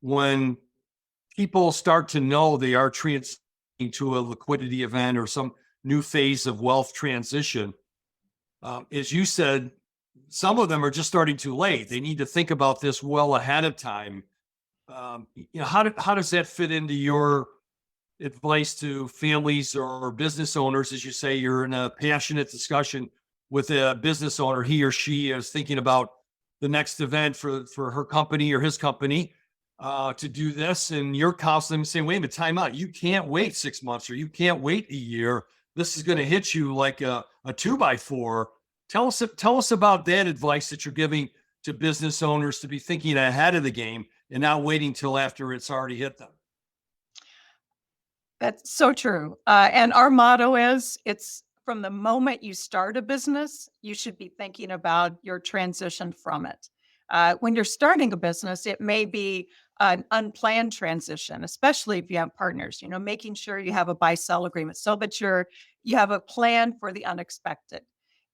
when people start to know they are transitioning to a liquidity event or some new phase of wealth transition, as you said, some of them are just starting too late. They need to think about this well ahead of time. How does that fit into your advice to families or business owners? As you say, you're in a passionate discussion with a business owner. He or she is thinking about the next event for her company or his company to do this, and you're counseling them saying, "Wait a minute, time out. You can't wait 6 months, or you can't wait a year. This is going to hit you like a two by four." Tell us about that advice that you're giving to business owners to be thinking ahead of the game and not waiting till after it's already hit them. That's so true. And our motto is it's from the moment you start a business, you should be thinking about your transition from it. When you're starting a business, it may be an unplanned transition, especially if you have partners, making sure you have a buy sell agreement so that you have a plan for the unexpected.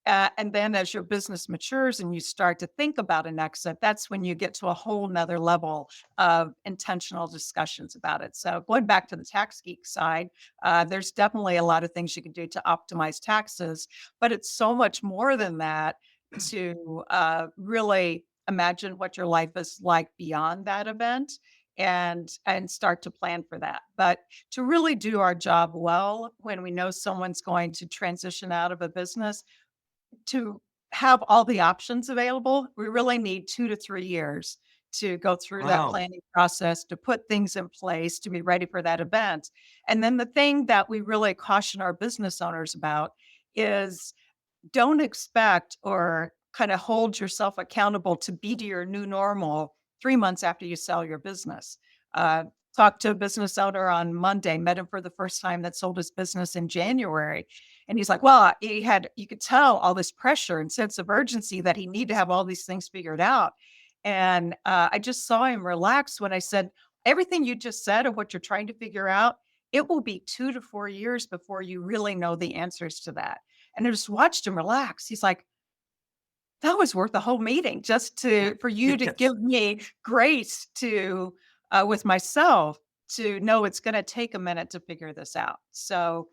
And then as your business matures and you start to think about an exit, that's when you get to a whole nother level of intentional discussions about it. So going back to the tax geek side, there's definitely a lot of things you can do to optimize taxes, but it's so much more than that to really imagine what your life is like beyond that event and start to plan for that. But to really do our job well when we know someone's going to transition out of a business, to have all the options available, we really need 2 to 3 years to go through that Wow. planning process, to put things in place, to be ready for that event. And then the thing that we really caution our business owners about is don't expect or kind of hold yourself accountable to be to your new normal 3 months after you sell your business. Talked to a business owner on Monday, met him for the first time that sold his business in January. And he's like, well, you could tell all this pressure and sense of urgency that he needed to have all these things figured out. And I just saw him relax when I said, everything you just said of what you're trying to figure out, it will be 2 to 4 years before you really know the answers to that. And I just watched him relax. He's like, that was worth the whole meeting just for you to Yes. give me grace to with myself to know it's going to take a minute to figure this out. So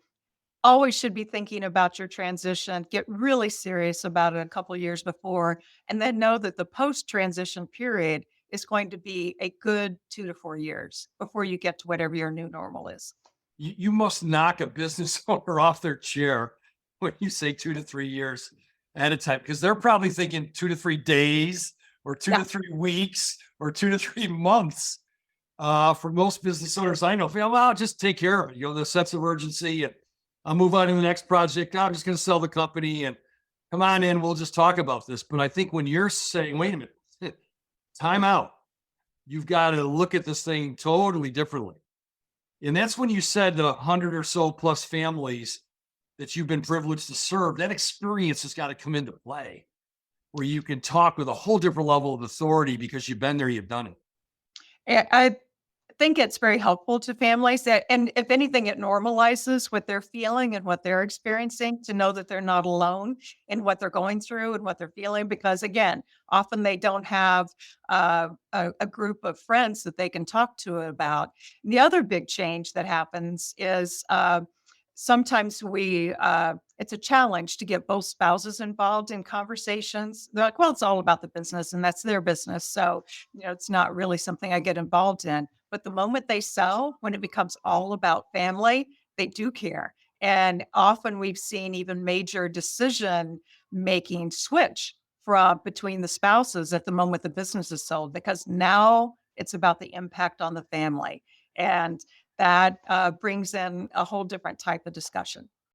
always should be thinking about your transition, get really serious about it a couple of years before, and then know that the post transition period is going to be a good 2 to 4 years before you get to whatever your new normal is. You must knock a business owner off their chair when you say 2 to 3 years at a time, because they're probably thinking 2 to 3 days or two Yeah. to three weeks or 2 to 3 months. For most business owners I know, well, I'll just take care of it. The sense of urgency, and I'll move on to the next project. I'm just going to sell the company and come on in. We'll just talk about this. But I think when you're saying, wait a minute, time out, you've got to look at this thing totally differently. And that's when you said the 100 or so plus families that you've been privileged to serve, that experience has got to come into play where you can talk with a whole different level of authority because you've been there, you've done it. I think it's very helpful to families that, and if anything, it normalizes what they're feeling and what they're experiencing to know that they're not alone in what they're going through and what they're feeling. Because again, often they don't have a group of friends that they can talk to about. And the other big change that happens is sometimes it's a challenge to get both spouses involved in conversations. They're like, well, it's all about the business and that's their business. So, it's not really something I get involved in. But the moment they sell, when it becomes all about family, they do care. And often we've seen even major decision making switch from between the spouses at the moment the business is sold, because now it's about the impact on the family. And that brings in a whole different type of discussion.